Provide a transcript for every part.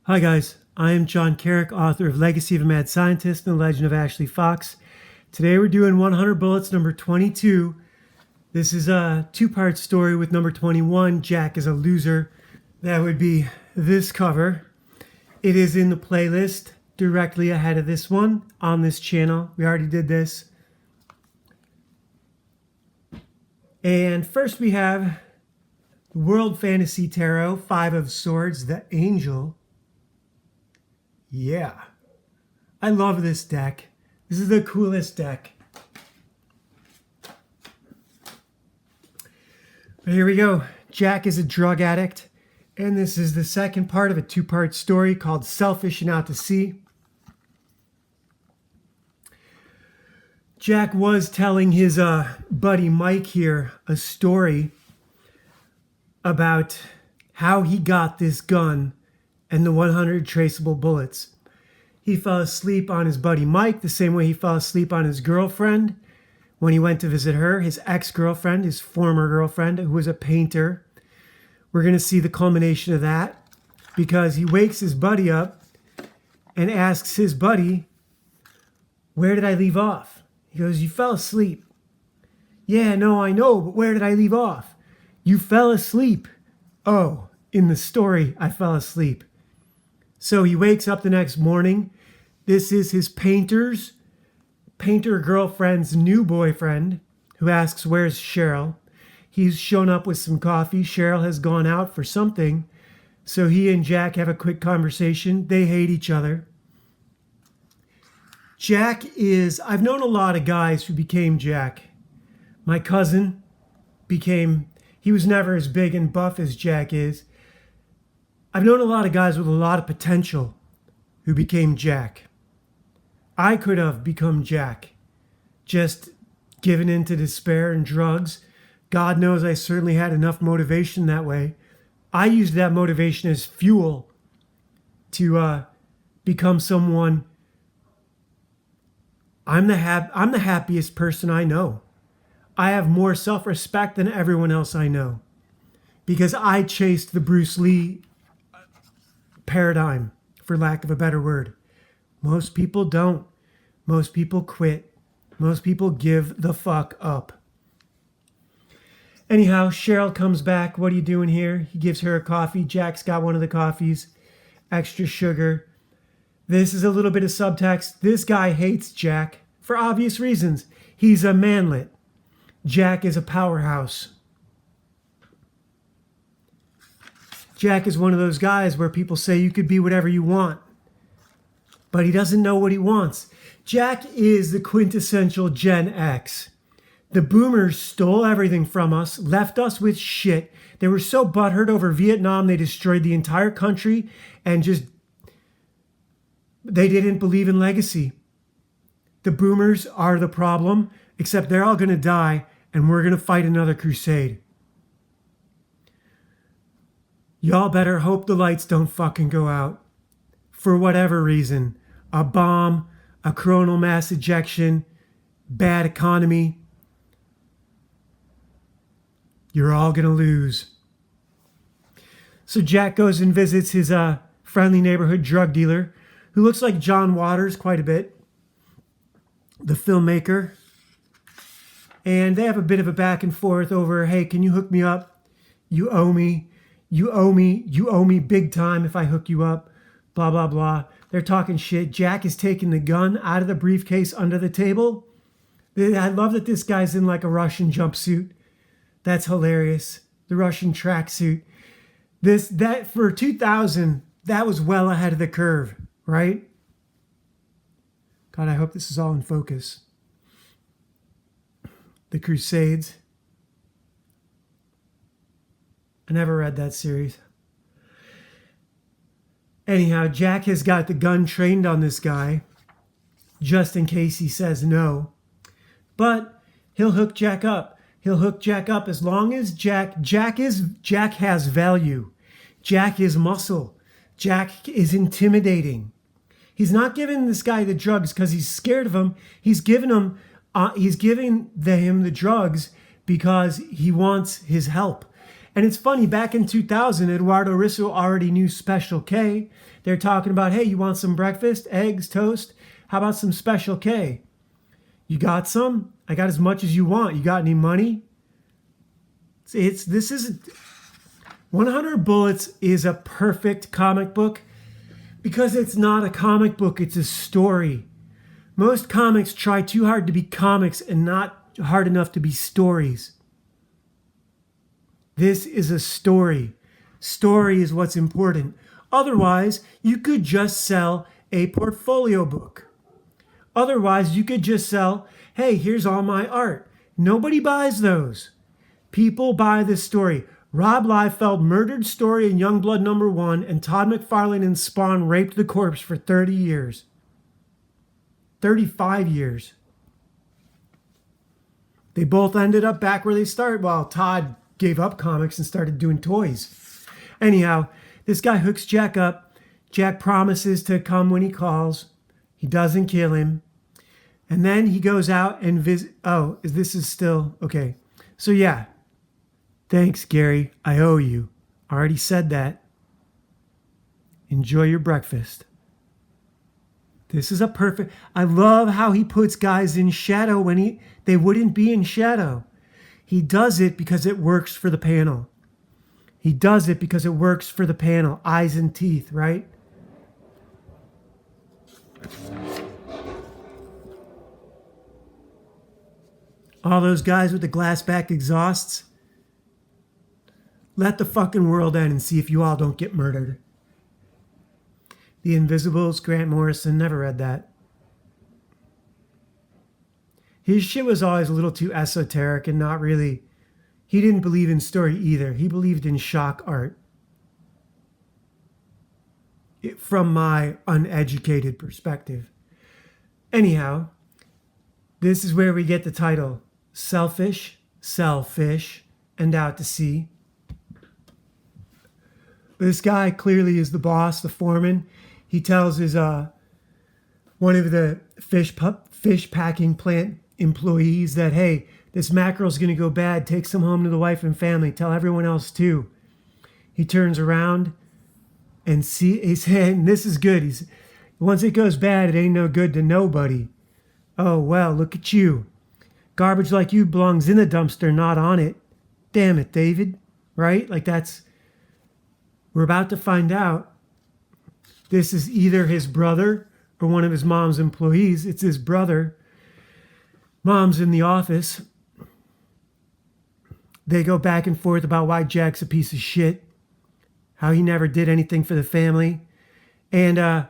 Hi guys, I am John Carrick, author of Legacy of a Mad Scientist and the Legend of Ashley Fox. Today we're doing 100 Bullets number 22. This is a two-part story with number 21, Jack is a Loser. That would be this cover. It is in the playlist directly ahead of this one on this channel. We already did this. And first we have the World Fantasy Tarot, Five of Swords, the Angel. Yeah, I love this deck. This is the coolest deck. But here we go. Jack is a drug addict, and this is the second part of a two-part story called Selfish and Out to Sea. Jack was telling his buddy Mike here a story about how he got this gun and the 100 traceable bullets. He fell asleep on his buddy Mike the same way he fell asleep on his girlfriend when he went to visit her, his ex-girlfriend, his former girlfriend, who was a painter. We're going to see the culmination of that because he wakes his buddy up and asks his buddy, "Where did I leave off?" He goes, "You fell asleep." "Yeah, no, I know, but where did I leave off?" "You fell asleep." "Oh, in the story, I fell asleep." So he wakes up the next morning. This is his painter girlfriend's new boyfriend who asks, "Where's Cheryl?" He's shown up with some coffee. Cheryl has gone out for something. So he and Jack have a quick conversation. They hate each other. I've known a lot of guys who became Jack. My cousin he was never as big and buff as Jack is. I've known a lot of guys with a lot of potential who became Jack. I could have become Jack, just given into despair and drugs. God knows I certainly had enough motivation that way. I used that motivation as fuel to become someone. I'm the happiest person I know. I have more self-respect than everyone else I know because I chased the Bruce Lee paradigm, for lack of a better word. Most people don't. Most people quit. Most people give the fuck up. Anyhow, Cheryl comes back. "What are you doing here?" He gives her a coffee. Jack's got one of the coffees. Extra sugar. This is a little bit of subtext. This guy hates Jack for obvious reasons. He's a manlet. Jack is a powerhouse. Jack is one of those guys where people say you could be whatever you want, but he doesn't know what he wants. Jack is the quintessential Gen X. The boomers stole everything from us, left us with shit. They were so butthurt over Vietnam, they destroyed the entire country and they didn't believe in legacy. The boomers are the problem, except they're all going to die and we're going to fight another crusade. Y'all better hope the lights don't fucking go out. For whatever reason. A bomb, a coronal mass ejection, bad economy. You're all gonna lose. So Jack goes and visits his friendly neighborhood drug dealer, who looks like John Waters quite a bit, the filmmaker. And they have a bit of a back and forth over, "Hey, can you hook me up? You owe me. You owe me big time if I hook you up," blah, blah, blah. They're talking shit. Jack is taking the gun out of the briefcase under the table. I love that this guy's in like a Russian jumpsuit. That's hilarious. The Russian tracksuit. That for 2000, that was well ahead of the curve, right? God, I hope this is all in focus. The Crusades. I never read that series. Anyhow, Jack has got the gun trained on this guy, just in case he says no. But he'll hook Jack up. He'll hook Jack up as long as Jack has value. Jack is muscle. Jack is intimidating. He's not giving this guy the drugs because he's scared of him. He's giving him the drugs because he wants his help. And it's funny, back in 2000, Eduardo Risso already knew Special K. They're talking about, hey, you want some breakfast, eggs, toast? How about some Special K? You got some? I got as much as you want. You got any money? This is 100 Bullets is a perfect comic book because it's not a comic book, it's a story. Most comics try too hard to be comics and not hard enough to be stories. This is a story. Story is what's important. Otherwise, you could just sell a portfolio book. Otherwise, you could just sell, hey, here's all my art. Nobody buys those. People buy this story. Rob Liefeld murdered Story in Youngblood #1, and Todd McFarlane and Spawn raped the corpse for 30 years. 35 years. They both ended up back where they started. Well, Todd gave up comics and started doing toys. Anyhow, this guy hooks Jack up. Jack promises to come when he calls. He doesn't kill him. And then he goes out and visit. Oh, this is still okay. So yeah. Thanks, Gary. I owe you. I already said that. Enjoy your breakfast. This is a perfect. I love how he puts guys in shadow when they wouldn't be in shadow. He does it because it works for the panel. He does it because it works for the panel. Eyes and teeth, right? All those guys with the glass back exhausts. Let the fucking world end and see if you all don't get murdered. The Invisibles, Grant Morrison, never read that. His shit was always a little too esoteric and not really. He didn't believe in story either. He believed in shock art. From my uneducated perspective. Anyhow, this is where we get the title. Selfish, Selfish, and Out to Sea. This guy clearly is the boss, the foreman. He tells his one of the fish packing plant employees that, hey, this mackerel's going to go bad. Take some home to the wife and family. Tell everyone else too. He turns around and he's saying, this is good. Once it goes bad, it ain't no good to nobody. Oh, well, look at you. Garbage like you belongs in the dumpster, not on it. Damn it, David. Right? Like we're about to find out. This is either his brother or one of his mom's employees. It's his brother. Mom's in the office. They go back and forth about why Jack's a piece of shit. How he never did anything for the family. And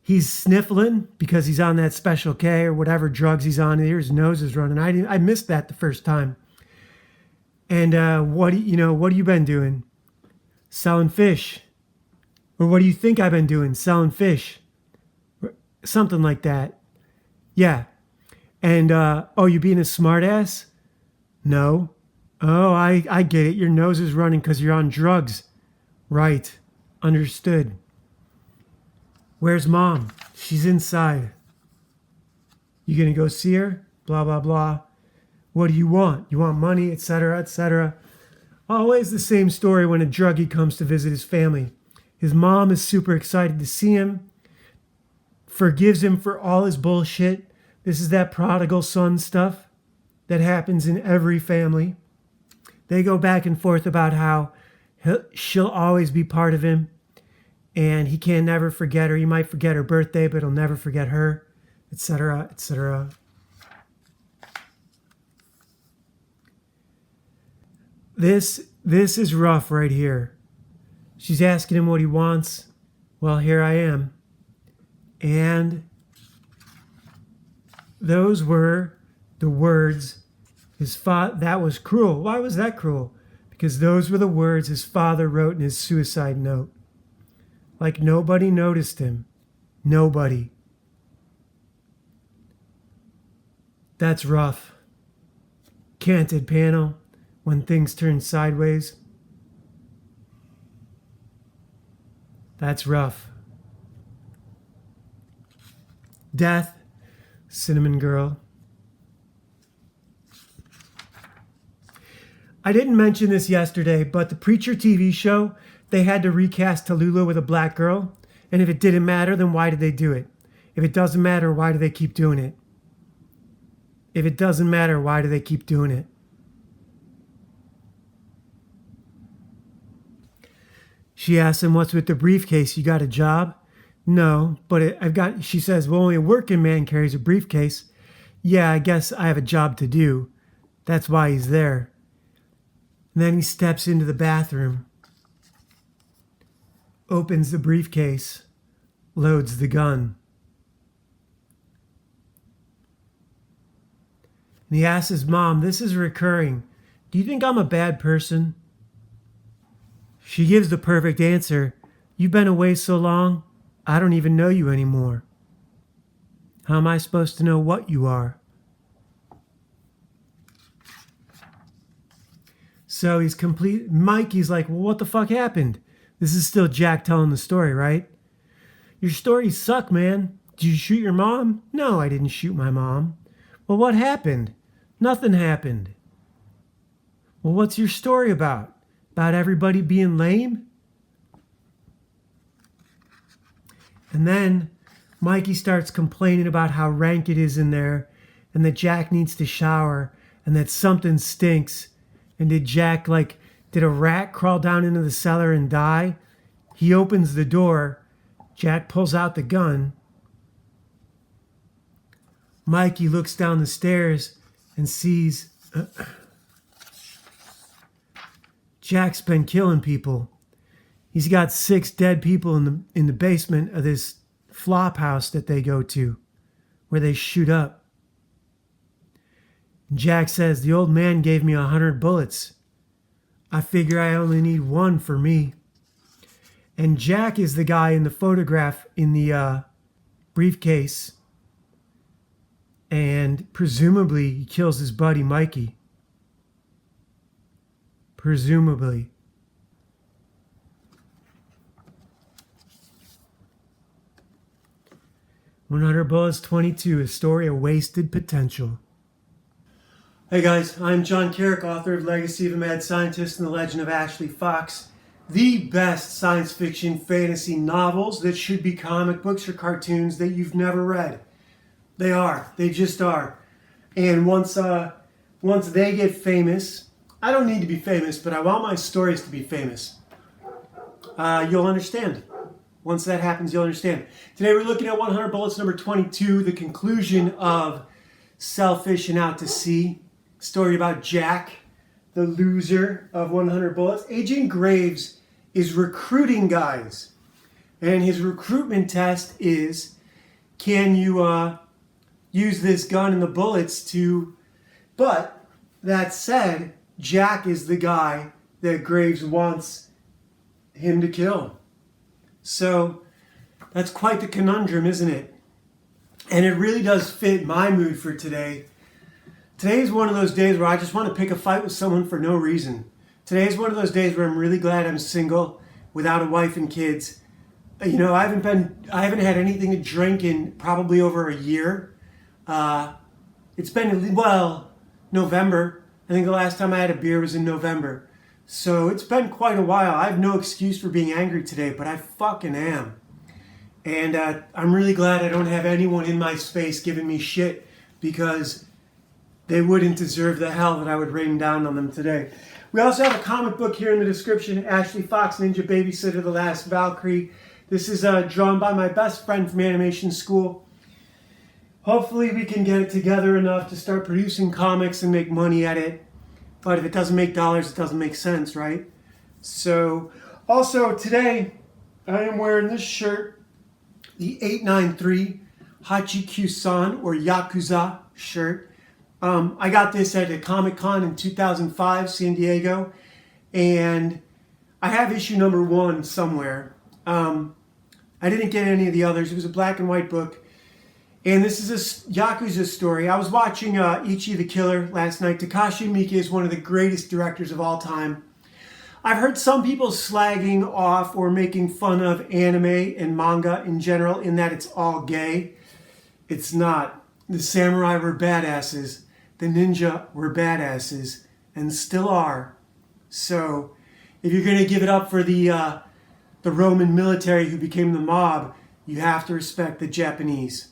he's sniffling because he's on that Special K or whatever drugs he's on. His nose is running. I missed that the first time. And what have you been doing? Selling fish. Or what do you think I've been doing? Selling fish. Something like that. Yeah. And, you being a smartass? No. Oh, I get it. Your nose is running because you're on drugs. Right. Understood. Where's Mom? She's inside. You gonna go see her? Blah, blah, blah. What do you want? You want money, etc., etc. Always the same story when a druggie comes to visit his family. His mom is super excited to see him, forgives him for all his bullshit. This is that prodigal son stuff that happens in every family. They go back and forth about how she'll always be part of him and he can never forget her. He might forget her birthday, but he'll never forget her, etc., etc. This is rough right here. She's asking him what he wants. Well, here I am. And those were the words that was cruel. Why was that cruel? Because those were the words his father wrote in his suicide note. Like nobody noticed him. Nobody. That's rough. Canted panel. When things turn sideways. That's rough. Death, Cinnamon Girl. I didn't mention this yesterday, but the Preacher TV show, they had to recast Tallulah with a black girl. And if it didn't matter, then why did they do it? If it doesn't matter, why do they keep doing it? If it doesn't matter, why do they keep doing it? She asks him, what's with the briefcase? You got a job? No, but she says, well, only a working man carries a briefcase. Yeah, I guess I have a job to do. That's why he's there. And then he steps into the bathroom, opens the briefcase, loads the gun. And he asks his mom, this is recurring. Do you think I'm a bad person? She gives the perfect answer. You've been away so long, I don't even know you anymore. How am I supposed to know what you are? So he's complete. Mikey's like, well, what the fuck happened? This is still Jack telling the story, right? Your stories suck, man. Did you shoot your mom? No, I didn't shoot my mom. Well, what happened? Nothing happened. Well, what's your story about? About everybody being lame? And then Mikey starts complaining about how rank it is in there and that Jack needs to shower and that something stinks. And did a rat crawl down into the cellar and die? He opens the door. Jack pulls out the gun. Mikey looks down the stairs and sees Jack's been killing people. He's got 6 dead people in the basement of this flop house that they go to, where they shoot up. And Jack says, the old man gave me 100 bullets. I figure I only need 1 for me. And Jack is the guy in the photograph in the briefcase. And presumably he kills his buddy Mikey. Presumably. "100 Bullets 22, a story of wasted potential." Hey guys, I'm John Carrick, author of Legacy of a Mad Scientist and The Legend of Ashley Fox, the best science fiction fantasy novels that should be comic books or cartoons that you've never read. They are. They just are. And once they get famous, I don't need to be famous, but I want my stories to be famous. You'll understand. Once that happens, you'll understand. Today we're looking at 100 Bullets number 22, the conclusion of Selfish and Out to Sea. Story about Jack, the loser of 100 Bullets. Agent Graves is recruiting guys. And his recruitment test is, can you use this gun and the bullets to... But that said, Jack is the guy that Graves wants him to kill. So that's quite the conundrum, isn't it? And it really does fit my mood for today. Today is one of those days where I just want to pick a fight with someone for no reason. Today is one of those days where I'm really glad I'm single, without a wife and kids. You know, I haven't had anything to drink in probably over a year. It's been, November. I think the last time I had a beer was in November. So it's been quite a while. I have no excuse for being angry today, but I fucking am. And I'm really glad I don't have anyone in my space giving me shit, because they wouldn't deserve the hell that I would rain down on them today. We also have a comic book here in the description, Ashley Fox, Ninja Babysitter, The Last Valkyrie. This is drawn by my best friend from animation school. Hopefully we can get it together enough to start producing comics and make money at it. But if it doesn't make dollars, it doesn't make sense, right? So, also today, I am wearing this shirt, the 893 Hachikyu-san, or Yakuza shirt. I got this at a Comic-Con in 2005, San Diego. And I have issue number 1 somewhere. I didn't get any of the others. It was a black and white book. And this is a Yakuza story. I was watching Ichi the Killer last night. Takashi Miike is one of the greatest directors of all time. I've heard some people slagging off or making fun of anime and manga in general in that it's all gay. It's not. The samurai were badasses. The ninja were badasses. and still are. So if you're going to give it up for the Roman military who became the mob, you have to respect the Japanese.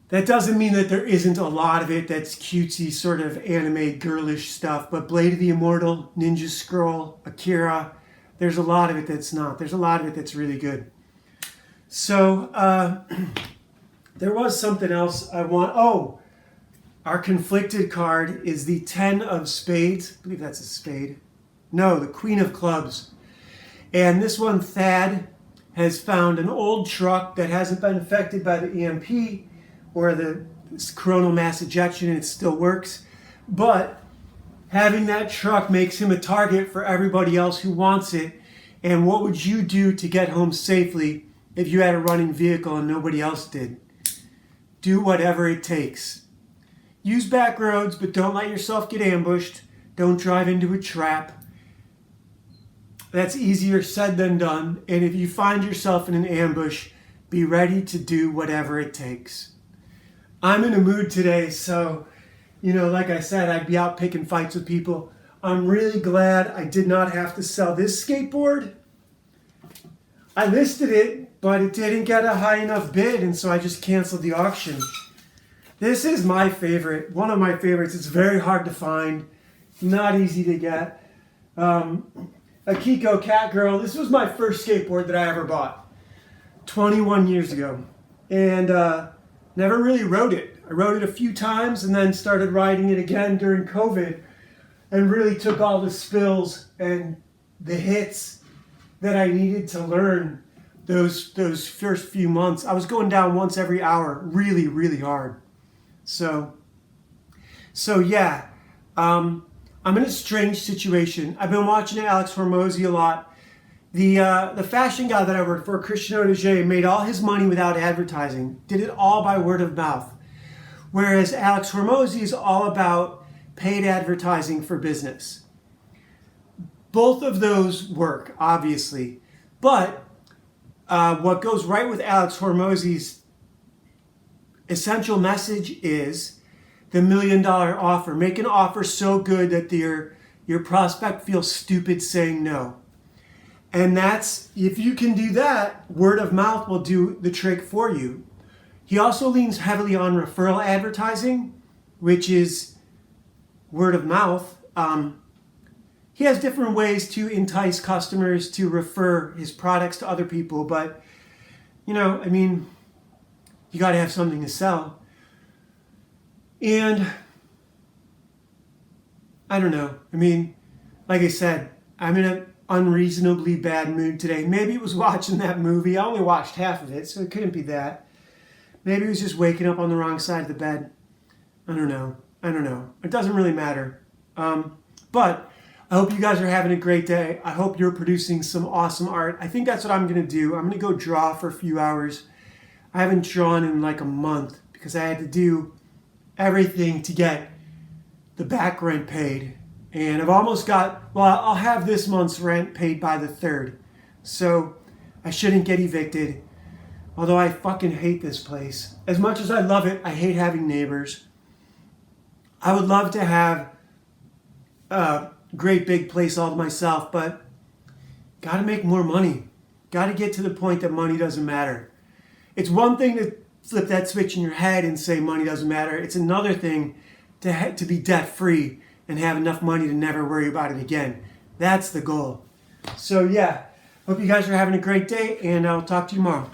That doesn't mean that there isn't a lot of it that's cutesy, sort of anime, girlish stuff, but Blade of the Immortal, Ninja Scroll, Akira, there's a lot of it that's not. There's a lot of it that's really good. So, there was something else I want. Oh, our conflicted card is the 10 of Spades. I believe that's a spade. No, the Queen of Clubs. And this one, Thad, has found an old truck that hasn't been affected by the EMP or the coronal mass ejection, and it still works. But having that truck makes him a target for everybody else who wants it. And what would you do to get home safely if you had a running vehicle and nobody else did? Do whatever it takes. Use back roads, but don't let yourself get ambushed. Don't drive into a trap. That's easier said than done. And if you find yourself in an ambush, be ready to do whatever it takes. I'm in a mood today, so, like I said, I'd be out picking fights with people. I'm really glad I did not have to sell this skateboard. I listed it, but it didn't get a high enough bid, and so I just canceled the auction. This is my favorite, one of my favorites. It's very hard to find, not easy to get. Akiko Catgirl, this was my first skateboard that I ever bought 21 years ago. And never really rode it. I rode it a few times and then started riding it again during COVID and really took all the spills and the hits that I needed to learn those first few months. I was going down once every hour, really, really hard. So yeah, I'm in a strange situation. I've been watching Alex Hormozi a lot. The fashion guy that I worked for, Christian Audigier, made all his money without advertising, did it all by word of mouth. Whereas Alex Hormozi is all about paid advertising for business. Both of those work, obviously. But what goes right with Alex Hormozi's essential message is the $1 million offer. Make an offer so good that your prospect feels stupid saying no. And if you can do that, word of mouth will do the trick for you. He also leans heavily on referral advertising, which is word of mouth. He has different ways to entice customers to refer his products to other people, but, you got to have something to sell. And I don't know. Like I said, I'm in an unreasonably bad mood today. Maybe it was watching that movie. I only watched half of it, so it couldn't be that. Maybe it was just waking up on the wrong side of the bed. I don't know. It doesn't really matter. But I hope you guys are having a great day. I hope you're producing some awesome art. I think that's what I'm going to do. I'm going to go draw for a few hours. I haven't drawn in like a month because I had to do everything to get the back rent paid. And I've almost I'll have this month's rent paid by the 3rd. So I shouldn't get evicted. Although I fucking hate this place. As much as I love it, I hate having neighbors. I would love to have a great big place all to myself, but gotta make more money. Gotta get to the point that money doesn't matter. It's one thing to flip that switch in your head and say money doesn't matter. It's another thing to be debt-free and have enough money to never worry about it again. That's the goal. So yeah, hope you guys are having a great day, and I'll talk to you tomorrow.